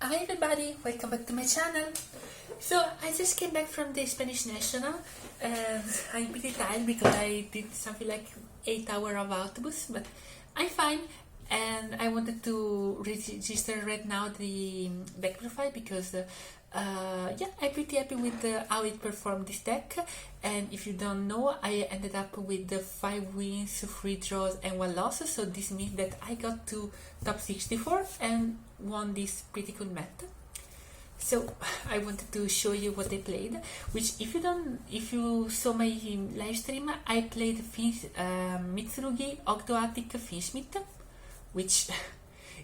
Hi everybody, welcome back to my channel. So I just came back from the Spanish National and I'm pretty tired because I did something like 8 hours of autobus, but I'm fine. And I wanted to register right now the deck profile because yeah, I'm pretty happy with how it performed this deck. And if you don't know, I ended up with 5 wins, 3 draws and 1 loss, so this means that I got to top 64 and won this pretty cool meta. So I wanted to show you what I played, which if you saw my live stream, I played Ogdoadic-Fiendsmith, which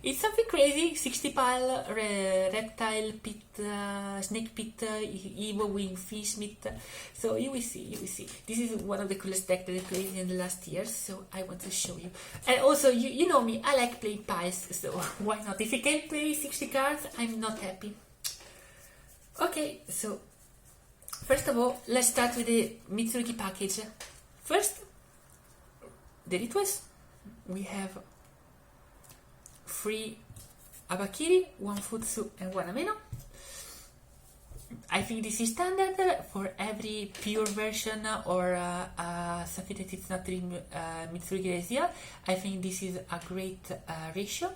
it's something crazy. 60 pile, reptile pit, snake pit, Evo wing, Fiendsmith. So you will see. This is one of the coolest decks that I played in the last years, so I want to show you. And also, you know me, I like playing piles, so why not? If I can't play 60 cards, I'm not happy. Okay, so first of all, let's start with the Mitsurugi package. First, the rituals. We have 3 Abakiri, 1 Futsu and 1 Ameno. I think this is standard for every pure version or something that is not really Mitsurugi Resia. I think this is a great ratio.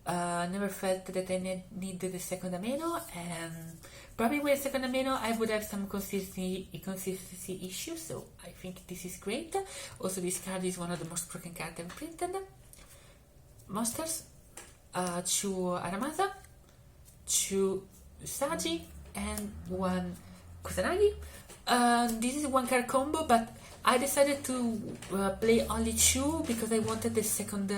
Never felt that I needed the second Ameno, and probably with a second Ameno I would have some consistency issues, so I think this is great. Also, this card is one of the most broken cards ever printed. Monsters, 2 Aramasa, 2 Saji, and 1 Kusanagi. This is 1 card combo, but I decided to play only 2 because I wanted the second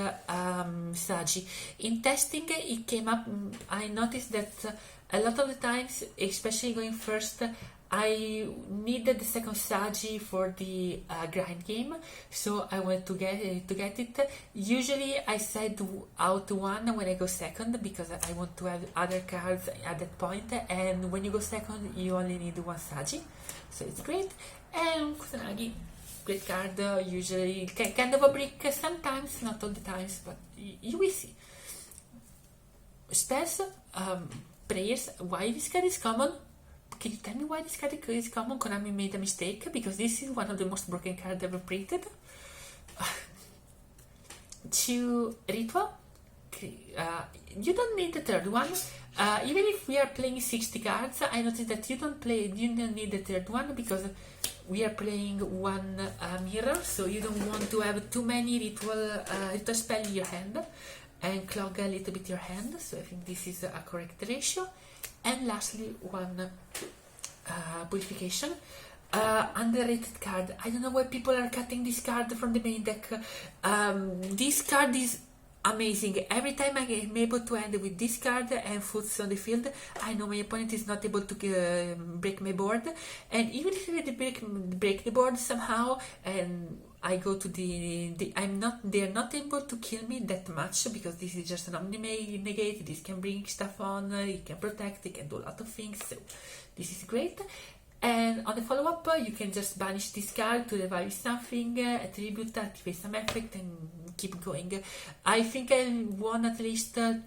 Saji. In testing, it came up, I noticed that a lot of the times, especially going first, I needed the second Saji for the grind game, so I went to get it. Usually I side out 1 when I go second because I want to have other cards at that point, and when you go second you only need 1 Saji, so it's great. And Kusanagi, great card, usually kind of a brick sometimes, not all the times, but you will see. Spells, prayers. Why this card is common? Can you tell me why this card is common? Konami made a mistake because this is one of the most broken cards ever printed. 2 ritual. You don't need the third one. Even if we are playing 60 cards, I noticed that you don't need the third one because we are playing 1 mirror, so you don't want to have too many ritual spell in your hand and clog a little bit your hand, so I think this is a correct ratio. And lastly, 1 purification. Underrated card. I don't know why people are cutting this card from the main deck. This card is amazing. Every time I am able to end with this card and Foots on the field, I know my opponent is not able to break my board. And even if they break the board somehow, and I go to they're not able to kill me that much because this is just an Omni negate. This can bring stuff on, it can protect, it can do a lot of things, so this is great. And on the follow-up, you can just banish this card to revive something, attribute, activate some effect, and keep going. I think I won at least 2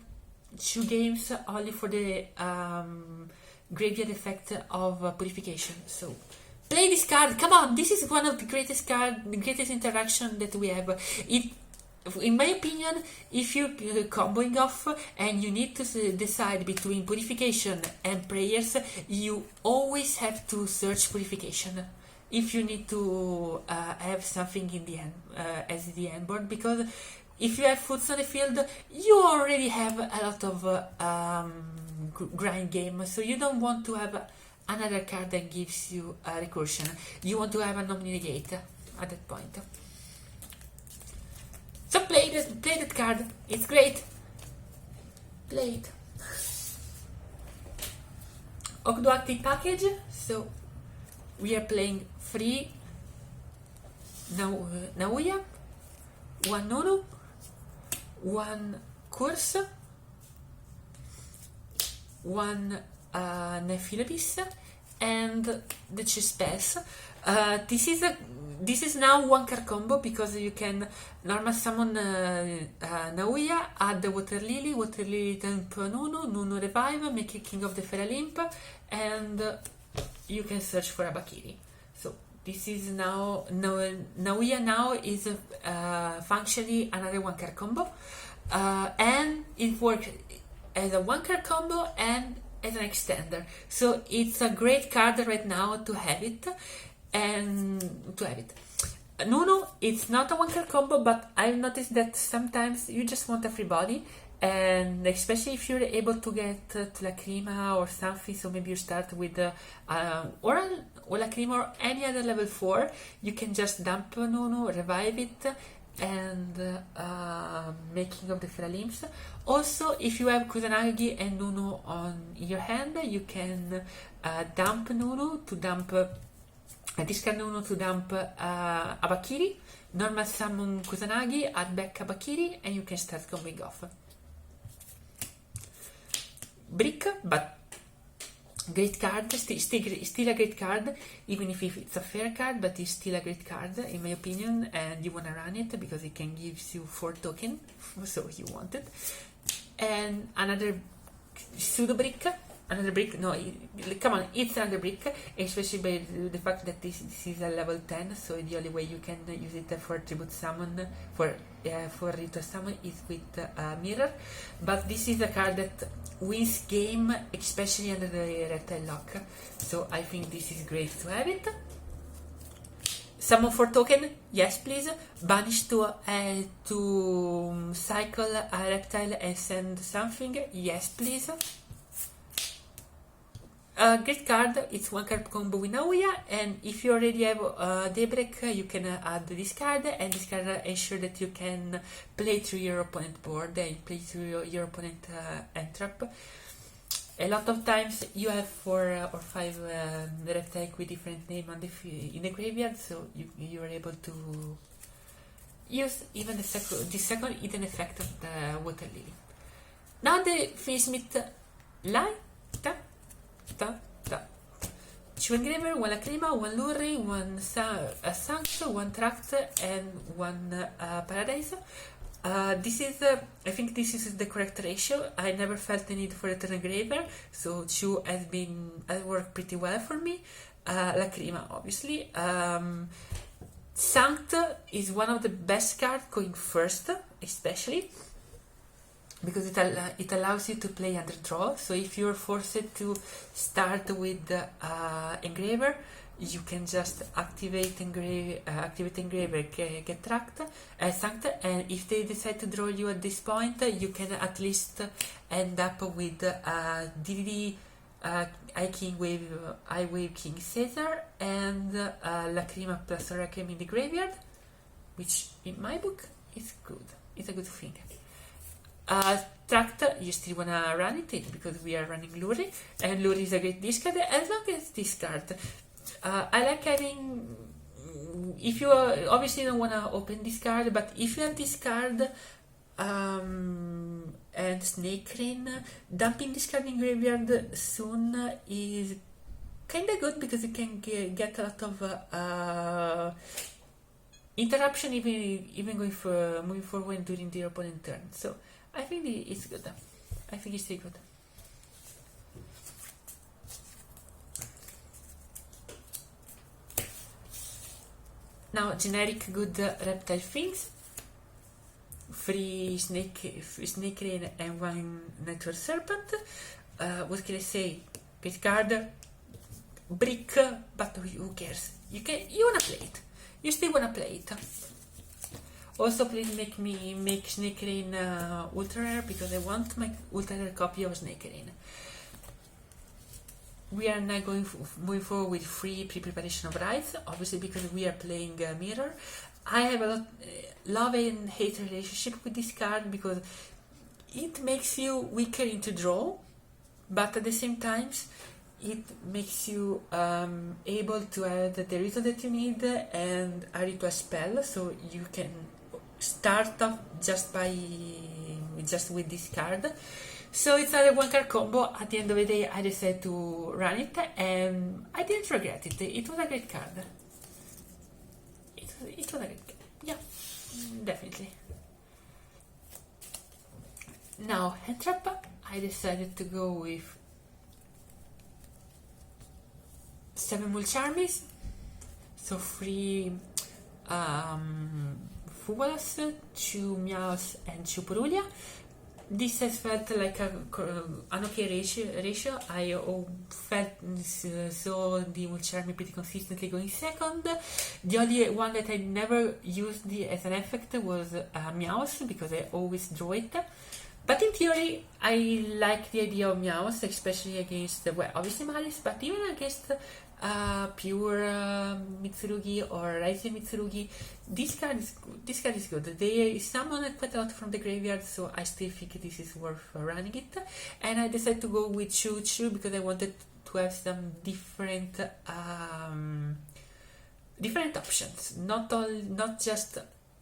games only for the graveyard effect of purification. So play this card, come on! This is one of the greatest interaction that we have. In my opinion, if you're comboing off and you need to decide between purification and prayers, you always have to search purification if you need to have something in the end as the end board, because if you have Foots on the field, you already have a lot of grind game, so you don't want to have another card that gives you a recursion. You want to have an Omni negate at that point. So play that card, it's great. Play it. Ogdoadic package, so we are playing 3 Naoya, 1 Nono, 1 Curse, 1 Nephilibis, and the 2 spells. This is this is now one card combo because you can normal summon Naoya, add the Water Lily dump Nunu revive, make it King of the Fairy Limp, and you can search for a Bakiri. So this is now Naoya now is functionally another one card combo, and it works as a one card combo and as an extender. So it's a great card right now to have it. Nunu, it's not a one card combo, but I've noticed that sometimes you just want a free body, and especially if you're able to get to Lacrima or something, so maybe you start with or Lacrima or any other level 4, you can just dump Nunu, revive it, and making of the Fairy Limbs. Also, if you have Kusanagi and Nunu on your hand, you can dump Nunu to dump discard Nunu to dump a Bakiri, normal summon Kusanagi, add back a Bakiri, and you can start coming off. Brick, but great card, still a great card, even if it's a fair card, but it's still a great card in my opinion, and you wanna run it because it can give you 4 tokens, so you want it. And another pseudo brick. Another brick, no, come on, it's another brick, especially by the fact that this is a level 10, so the only way you can use it for tribute summon, for ritual summon is with mirror, but this is a card that wins game, especially under the reptile lock, so I think this is great to have it. Summon 4 token, yes please. Banish to cycle a reptile and send something, yes please. Great card, it's one card combo with Naoya, and if you already have Daybreak, you can add this card, and this card ensure that you can play through your opponent board and play through your opponent entrap. A lot of times you have 4 or 5 reptile with different name on in the graveyard, so you are able to use even the second hidden effect of the Water Lily. Now the Fiendsmith light. 2 engraver, 1 lacrima, 1 lure, 1 sanct, 1 tract, and 1 paradise. This is, I think this is the correct ratio. I never felt the need for a 2 engraver, so 2 has worked pretty well for me. Lacrima, obviously. Sanct is one of the best cards going first, especially because it allows you to play under draw. So if you're forced to start with engraver, you can just activate engraver, get tracked, sanct, and if they decide to draw you at this point, you can at least end up with DDD, I Wave King Caesar, and Lacrima plus Requiem in the graveyard, which in my book is good. It's a good thing. Tract, you still wanna run it because we are running Lure, and Lure is a great discard as long as discard. I like having, if you obviously don't wanna open this card, but if you have this card and Snake Rain, dumping this card in graveyard soon is kinda good because you can get a lot of interruption even going for moving forward during the opponent turn. So I think it's good. I think it's really good. Now, generic good reptile things. Free snake rain and 1 natural serpent. What can I say? Great card. Brick, but who cares? You wanna play it. You still wanna play it. Also, please make Snake Rain ultra rare because I want my ultra rare copy of Snake Rain. We are now moving forward with free pre-preparation of rights, obviously because we are playing Mirror. I have a love and hate relationship with this card because it makes you weaker into draw, but at the same time it makes you able to add the ritual that you need and a ritual spell, so you can start off just with this card. So it's another 1 card combo. At the end of the day, I decided to run it, and I didn't regret it. It was a great card. it was a good game. Yeah, definitely. Now, hand trap, I decided to go with 7 Mulcharmies, so 3 Fuwalas, 2 Meows, and 2 Purulia. This has felt like an okay ratio. I felt saw the Mulcharmy pretty consistently going second. The only one that I never used as an effect was Meows, because I always draw it. But in theory, I like the idea of Meows, especially against, well, obviously Malice, but even against pure Mitsurugi or Rising Mitsurugi. This card is good. They summon it quite a lot from the graveyard, so I still think this is worth running it. And I decided to go with Choo because I wanted to have some different options. Not just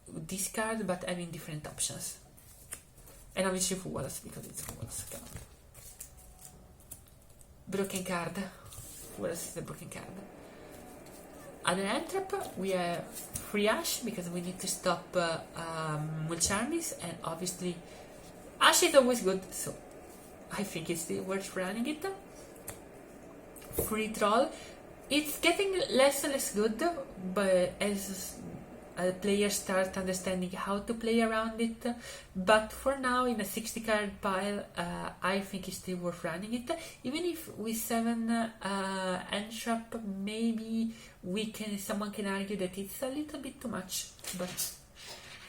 this card, but having different options. And obviously Fuwalas, because it's Fuwalas. Broken card. Fuwalas is a broken card. Other hand trap, we have free Ash, because we need to stop Mulcharmies, and obviously Ash is always good, so I think it's still worth running it. Free Troll. It's getting less and less good, but as players start understanding how to play around it, but for now in a 60 card pile, I think it's still worth running it. Even if with 7 hand trap, maybe someone can argue that it's a little bit too much, but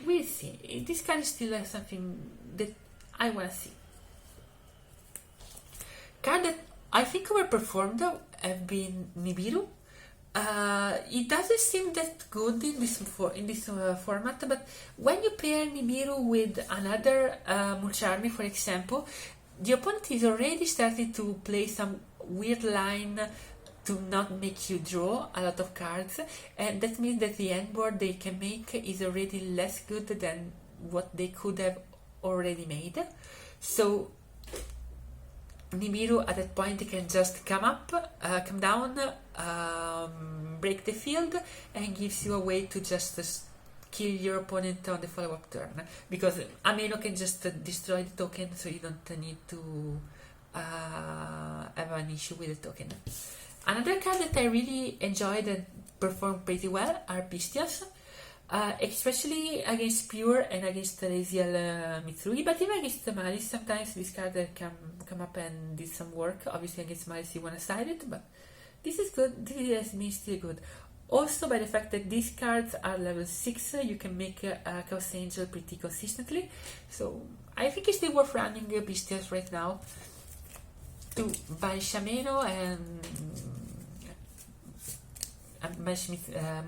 we'll see. This card is still something that I want to see. Card that I think overperformed have been Nibiru. It doesn't seem that good in this format, but when you pair Nibiru with another Mulcharmy, for example, the opponent is already starting to play some weird line to not make you draw a lot of cards, and that means that the end board they can make is already less good than what they could have already made. So Nibiru at that point can just come down, break the field, and gives you a way to just kill your opponent on the follow-up turn, because Ameno can just destroy the token, so you don't need to have an issue with the token. Another card that I really enjoyed and performed pretty well are Pistias. Especially against Pure and against Raziel Mitsurugi, but even against Malice, sometimes this card can come up and do some work. Obviously against Malice you want to side it, but this is good. This has been still good. Also by the fact that these cards are level 6, you can make a Chaos Angel pretty consistently. So I think it's still worth running Pistias right now to banish Ameno and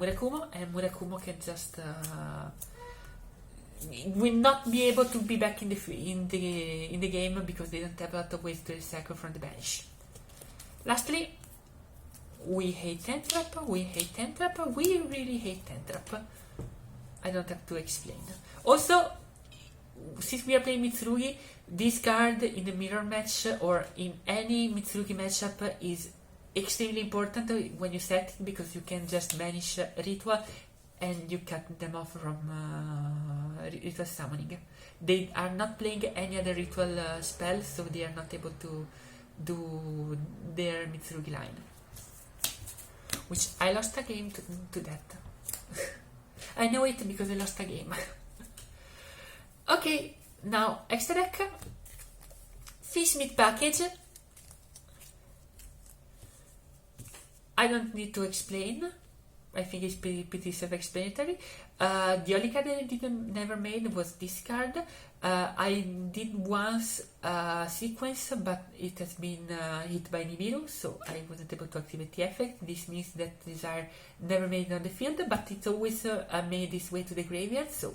Murakumo, and Murakumo can just will not be able to be back in the game because they don't have a lot of ways to recycle from the bench. Lastly, we hate hand trap. We really hate hand trap. I don't have to explain. Also, since we are playing Mitsurugi, this card in the mirror match or in any Mitsurugi matchup is extremely important when you set it, because you can just banish Ritual and you cut them off from Ritual Summoning. They are not playing any other Ritual spell, so they are not able to do their Mitsurugi line. Which I lost a game to that. I know it because I lost a game. Okay, now extra deck. Fiendsmith package. I don't need to explain. I think it's pretty self-explanatory. The only card that I never made was this card. I did once sequence, but it has been hit by Nibiru, so I wasn't able to activate the effect. This means that these are never made on the field, but it's always made its way to the graveyard, so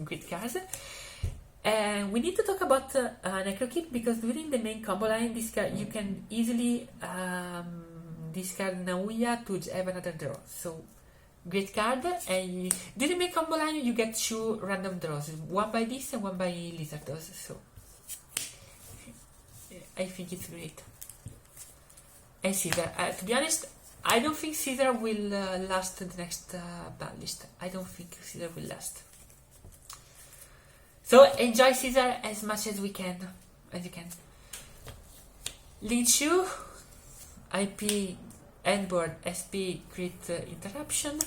great cards. And we need to talk about Necrokit, because during the main combo line, this card you can easily discard Naoya to have another draw. So great card, and during the combo line you get 2 random draws, one by this and one by Lizardos, so I think it's great. And see that, to be honest, I don't think Caesar will last the next ban list. I don't think Caesar will last. So enjoy Caesar as much as you can. Linchu, IP, endboard, SP, crit interruption.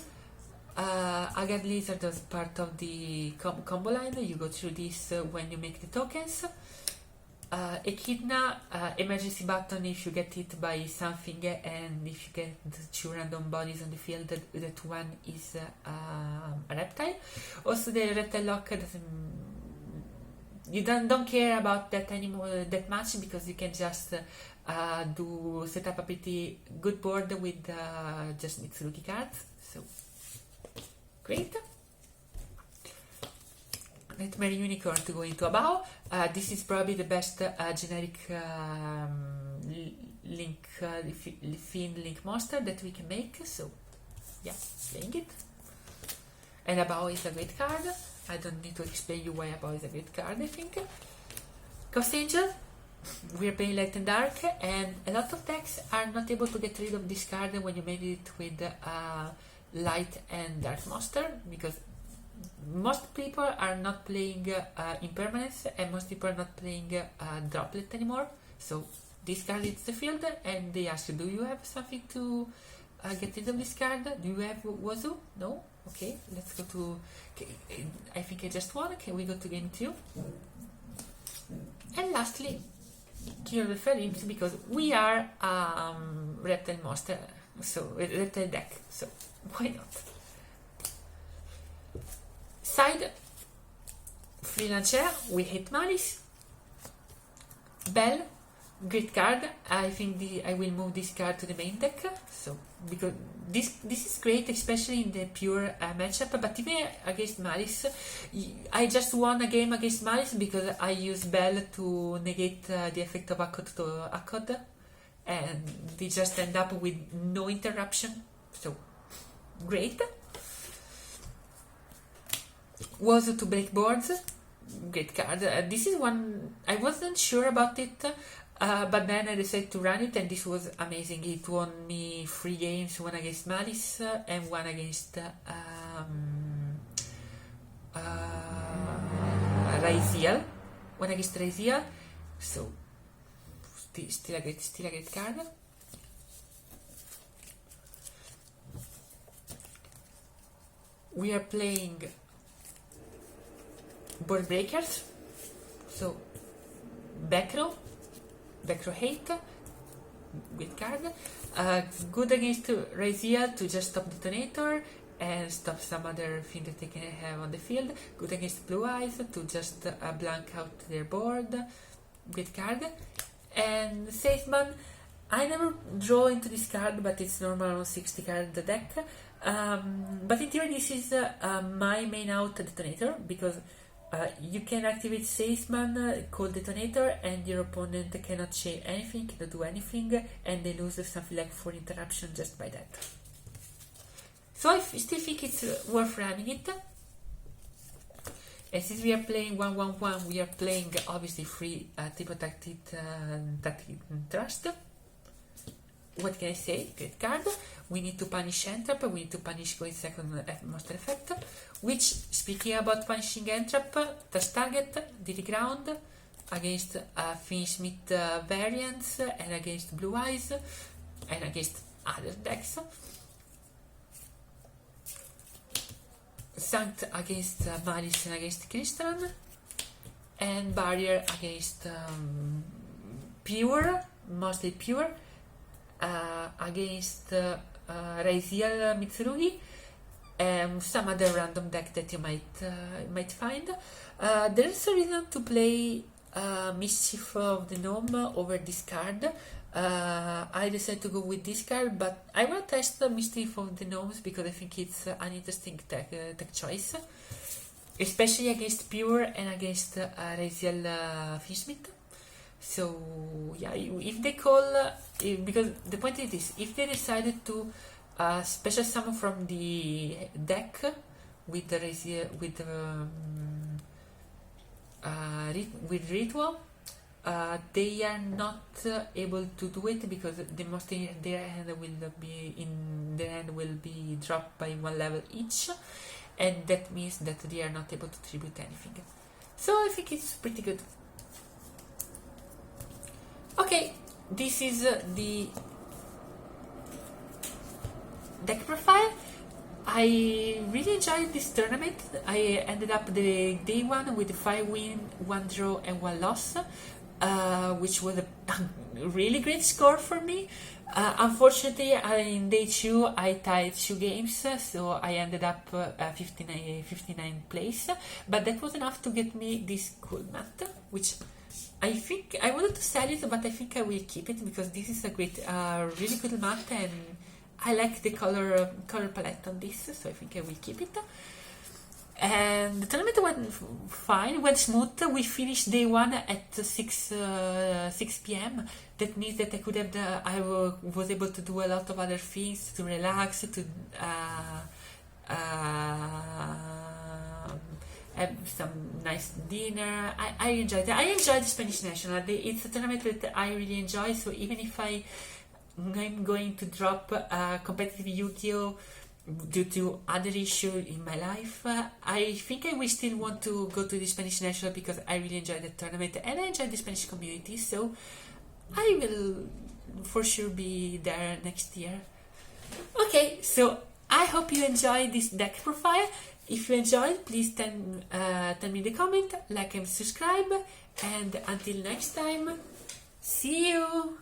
Agad Lizard as part of the combo line. You go through this when you make the tokens. Echidna, emergency button if you get hit by something, and if you get 2 random bodies on the field, that one is a reptile. Also, the reptile lock doesn't. You don't care about that anymore that much, because you can just set up a pretty good board with just Mitsurugi cards. So great. Nightmare Unicorn to go into a bow. This is probably the best generic link fiend link monster that we can make. So yeah, playing it. And a bow is a great card. I don't need to explain you why a bow is a great card, I think. Ghost Angel. We're playing Light and Dark, and a lot of decks are not able to get rid of this card when you made it with Light and Dark monster, because most people are not playing Impermanence, and most people are not playing Droplet anymore. So this card hits the field, and they ask you, do you have something to get rid of this card? Do you have Wazoo? No? Okay, let's go to... Okay, I think I just won. Can we go to game 2? And lastly, Kill the Feelings, because we are Reptile monster, so Reptile deck, so why not? Side, Freelancer, we hate Malice. Bell, great card. I think I will move this card to the main deck, so because this is great, especially in the pure matchup, but even against Malice, I just won a game against Malice because I used Bell to negate the effect of Akkad to Akkad, and they just end up with no interruption, so great. Was to break boards, great card. This is one I wasn't sure about it, but then I decided to run it, and this was amazing. It won me 3 games, one against Malice and one against Raziel. One against Raziel, so still a great card. We are playing Board Breakers, so Backrow Hate, good card. Good against Raziel to just stop Detonator and stop some other thing that they can have on the field. Good against Blue Eyes to just blank out their board, good card. And Salesman, I never draw into this card, but it's normal on 60 card the deck. But in theory this is my main out Detonator, because you can activate Salesman, call Detonator, and your opponent cannot chain anything, cannot do anything, and they lose something like 4 interruption just by that. So I still think it's worth running it. And since we are playing 1/1/1, we are playing obviously free triple tactic trust. What can I say? Great card. We need to punish Entrap, we need to punish going second monster effect, which, speaking about punishing Entrap, touch target, DD ground, against Fiendsmith variants, and against Blue Eyes, and against other decks. Sanct against Malice and against Crystallan, and Barrier against Pure, mostly Pure, against Raziel Mitsurugi, and some other random deck that you might find. There's a reason to play Mischief of the Gnome over this card. I decided to go with this card, but I want to test Mischief of the Gnomes because I think it's an interesting tech choice, especially against Pure and against Raziel Fiendsmith. So yeah, if they call, because the point is this: if they decided to special summon from the deck with the with Ritual, they are not able to do it because the monster in their hand will be dropped by 1 level each, and that means that they are not able to tribute anything. So I think it's pretty good. Okay, this is the deck profile. I really enjoyed this tournament. I ended up the day 1 with 5 wins, 1 draw and 1 loss, which was a really great score for me. Unfortunately, in day 2 I tied 2 games, so I ended up 59th place, but that was enough to get me this cool mat, which I think I wanted to sell it, but I think I will keep it because this is a great, really good mat, and I like the color palette on this, so I think I will keep it. And the tournament went fine, went smooth. We finished day 1 at 6 p.m. That means that I was able to do a lot of other things, to relax, to have some nice dinner. I enjoyed it. I enjoyed the Spanish National. It's a tournament that I really enjoy, so even if I'm going to drop competitive Yu-Gi-Oh! Due to other issues in my life, I think I will still want to go to the Spanish National because I really enjoy the tournament and I enjoy the Spanish community, so I will for sure be there next year. Okay, so I hope you enjoyed this deck profile. If you enjoyed, please tell me in the comment, like and subscribe, and until next time, see you!